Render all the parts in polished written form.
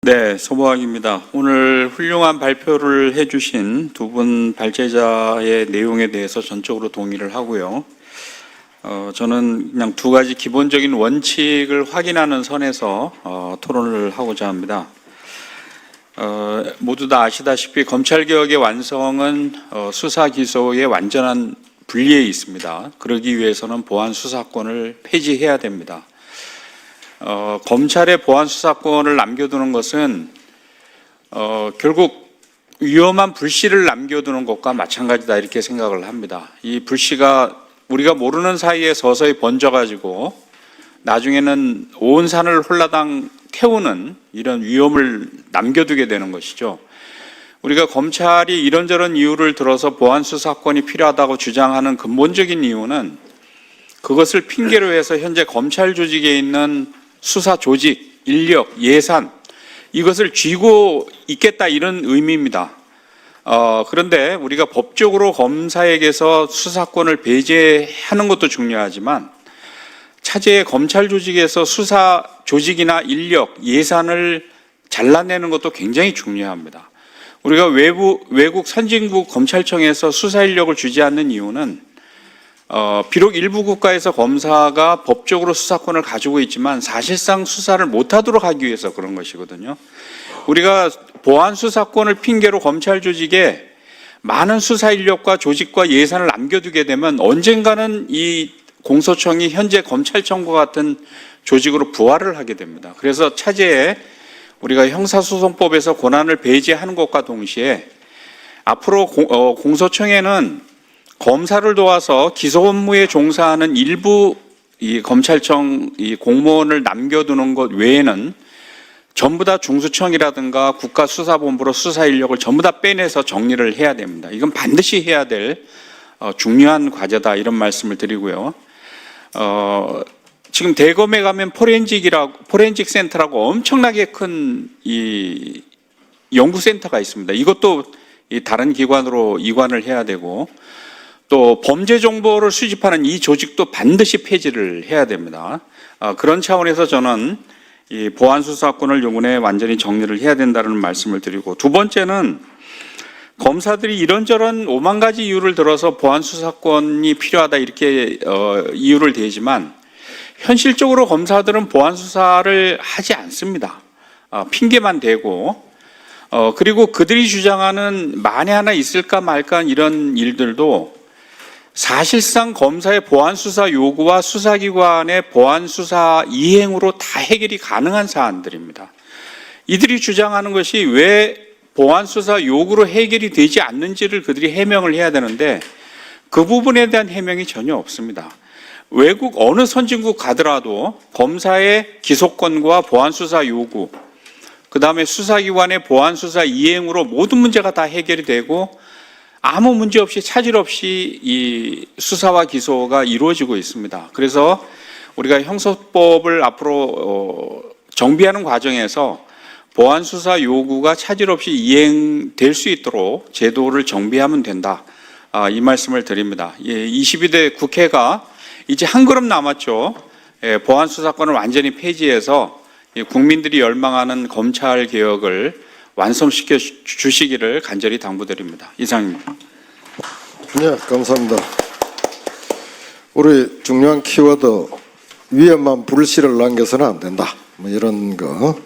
네, 소모학입니다. 오늘 훌륭한 발표를 해주신 두 분 발제자의 내용에 대해서 전적으로 동의를 하고요. 저는 그냥 두 가지 기본적인 원칙을 확인하는 선에서 토론을 하고자 합니다. 모두 다 아시다시피 검찰개혁의 완성은 수사 기소의 완전한 분리에 있습니다. 그러기 위해서는 보안 수사권을 폐지해야 됩니다. 검찰의 보안 수사권을 남겨두는 것은 결국 위험한 불씨를 남겨두는 것과 마찬가지다 이렇게 생각을 합니다. 이 불씨가 우리가 모르는 사이에 서서히 번져가지고 나중에는 온 산을 홀라당 태우는 이런 위험을 남겨두게 되는 것이죠. 우리가 검찰이 이런저런 이유를 들어서 보안 수사권이 필요하다고 주장하는 근본적인 이유는 그것을 핑계로 해서 현재 검찰 조직에 있는 수사 조직, 인력, 예산 이것을 쥐고 있겠다 이런 의미입니다. 그런데 우리가 법적으로 검사에게서 수사권을 배제하는 것도 중요하지만 차제의 검찰 조직에서 수사 조직이나 인력, 예산을 잘라내는 것도 굉장히 중요합니다. 우리가 외국 선진국 검찰청에서 수사 인력을 주지 않는 이유는 비록 일부 국가에서 검사가 법적으로 수사권을 가지고 있지만 사실상 수사를 못하도록 하기 위해서 그런 것이거든요. 우리가 보안 수사권을 핑계로 검찰 조직에 많은 수사 인력과 조직과 예산을 남겨두게 되면 언젠가는 이 공소청이 현재 검찰청과 같은 조직으로 부활을 하게 됩니다. 그래서 차제에 우리가 형사소송법에서 권한을 배제하는 것과 동시에 앞으로 공소청에는 검사를 도와서 기소 업무에 종사하는 일부 이 검찰청 이 공무원을 남겨두는 것 외에는 전부 다 중수청이라든가 국가수사본부로 수사 인력을 전부 다 빼내서 정리를 해야 됩니다. 이건 반드시 해야 될 중요한 과제다 이런 말씀을 드리고요. 지금 대검에 가면 포렌식 센터라고 엄청나게 큰 이 연구센터가 있습니다. 이것도 다른 기관으로 이관을 해야 되고 또 범죄 정보를 수집하는 이 조직도 반드시 폐지를 해야 됩니다. 그런 차원에서 저는 이 보안 수사권을 요번에 완전히 정리를 해야 된다는 말씀을 드리고, 두 번째는 검사들이 이런저런 5만 가지 이유를 들어서 보안 수사권이 필요하다 이렇게 이유를 대지만 현실적으로 검사들은 보안 수사를 하지 않습니다. 핑계만 대고 그리고 그들이 주장하는 만에 하나 있을까 말까 이런 일들도 사실상 검사의 보안 수사 요구와 수사기관의 보안 수사 이행으로 다 해결이 가능한 사안들입니다. 이들이 주장하는 것이 왜 보안 수사 요구로 해결이 되지 않는지를 그들이 해명을 해야 되는데 그 부분에 대한 해명이 전혀 없습니다. 외국 어느 선진국 가더라도 검사의 기소권과 보안 수사 요구, 그 다음에 수사기관의 보안 수사 이행으로 모든 문제가 다 해결이 되고 아무 문제 없이 차질 없이 이 수사와 기소가 이루어지고 있습니다. 그래서 우리가 형사법을 앞으로 정비하는 과정에서 보안 수사 요구가 차질 없이 이행될 수 있도록 제도를 정비하면 된다. 이 말씀을 드립니다. 22대 국회가 이제 한 걸음 남았죠. 보안 수사권을 완전히 폐지해서 국민들이 열망하는 검찰 개혁을 완성시켜 주시기를 간절히 당부드립니다. 이상입니다. 네, 감사합니다. 우리 중요한 키워드 위험한 불씨를 남겨서는 안 된다. 뭐 이런 거.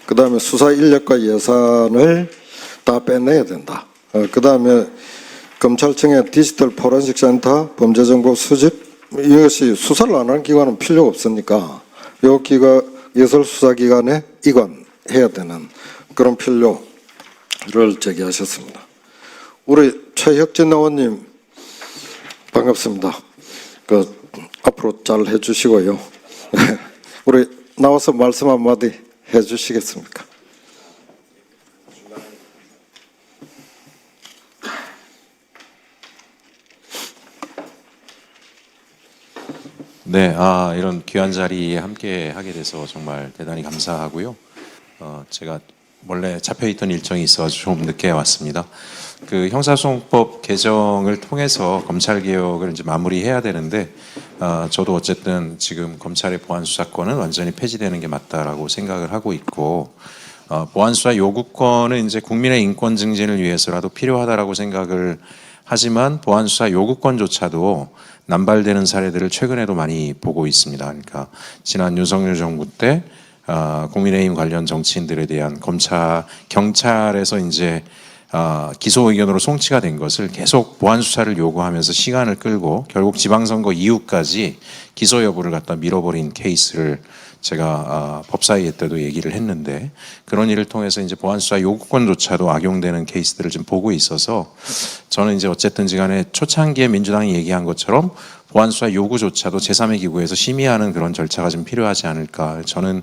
그 다음에 수사 인력과 예산을 다 빼내야 된다. 그 다음에 검찰청의 디지털 포렌식 센터, 범죄정보 수집 이것이 수사를 안 하는 기관은 필요가 없으니까 이 기관 예설수사기관에 이관해야 되는 그런 필요를 제기하셨습니다. 우리 최혁진 의원님 반갑습니다. 앞으로 잘 해주시고요. 우리 나와서 말씀 한마디 해주시겠습니까? 네, 이런 귀한 자리에 함께 하게 돼서 정말 대단히 감사하고요. 제가 원래 잡혀있던 일정이 있어가지고 좀 늦게 왔습니다. 그 형사소송법 개정을 통해서 검찰 개혁을 이제 마무리해야 되는데, 저도 어쨌든 지금 검찰의 보안 수사권은 완전히 폐지되는 게 맞다라고 생각을 하고 있고, 보안수사 요구권은 이제 국민의 인권 증진을 위해서라도 필요하다라고 생각을 하지만 보안수사 요구권조차도 남발되는 사례들을 최근에도 많이 보고 있습니다. 그러니까 지난 윤석열 정부 때 국민의힘 관련 정치인들에 대한 경찰에서 이제 기소 의견으로 송치가 된 것을 계속 보안 수사를 요구하면서 시간을 끌고 결국 지방선거 이후까지 기소 여부를 갖다 밀어버린 케이스를 제가 법사위에 때도 얘기를 했는데 그런 일을 통해서 이제 보안 수사 요구권조차도 악용되는 케이스들을 좀 보고 있어서 저는 이제 어쨌든지 간에 초창기에 민주당이 얘기한 것처럼 보안 수사 요구조차도 제3의 기구에서 심의하는 그런 절차가 좀 필요하지 않을까. 저는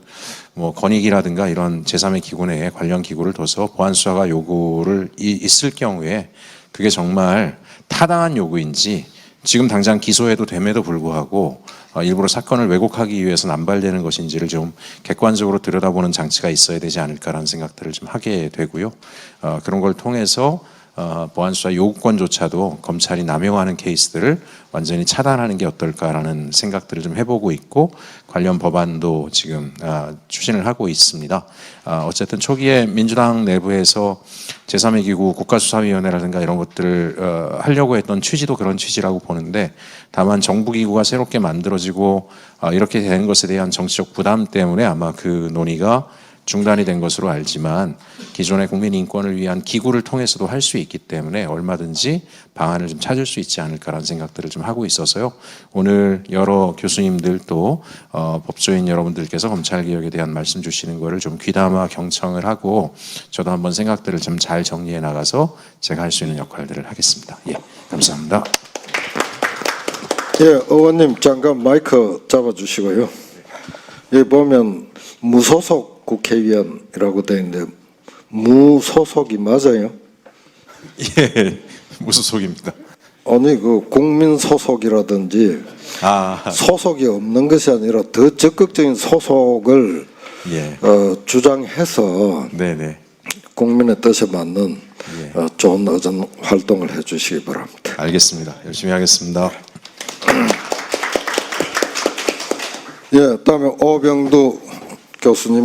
뭐 건익이라든가 이런 제3의 기구 내에 관련 기구를 둬서 보안 수사가 요구를 있을 경우에 그게 정말 타당한 요구인지 지금 당장 기소해도 됨에도 불구하고 일부러 사건을 왜곡하기 위해서 남발되는 것인지를 좀 객관적으로 들여다보는 장치가 있어야 되지 않을까라는 생각들을 좀 하게 되고요. 그런 걸 통해서 보안수사 요구권조차도 검찰이 남용하는 케이스들을 완전히 차단하는 게 어떨까라는 생각들을 좀 해보고 있고 관련 법안도 지금 추진을 하고 있습니다. 어쨌든 초기에 민주당 내부에서 제3의 기구 국가수사위원회라든가 이런 것들을 하려고 했던 취지도 그런 취지라고 보는데 다만 정부기구가 새롭게 만들어지고 이렇게 된 것에 대한 정치적 부담 때문에 아마 그 논의가 중단이 된 것으로 알지만 기존의 국민 인권을 위한 기구를 통해서도 할 수 있기 때문에 얼마든지 방안을 좀 찾을 수 있지 않을까라는 생각들을 좀 하고 있어서요. 오늘 여러 교수님들 또 법조인 여러분들께서 검찰개혁에 대한 말씀 주시는 거를 좀 귀담아 경청을 하고 저도 한번 생각들을 좀 잘 정리해 나가서 제가 할 수 있는 역할들을 하겠습니다. 예, 감사합니다. 예, 의원님 잠깐 마이크 잡아주시고요. 여기 보면 무소속 국회의원이라고 되어 있는데 무소속이 맞아요? 예, 무소속입니다. 아니 그 국민 소속이라든지 소속이 없는 것이 아니라 더 적극적인 소속을 예. 주장해서 네네. 국민의 뜻에 맞는 예. 좋은 의전 활동을 해주시기 바랍니다. 알겠습니다. 열심히 하겠습니다. 예, 다음에 오병두 교수님.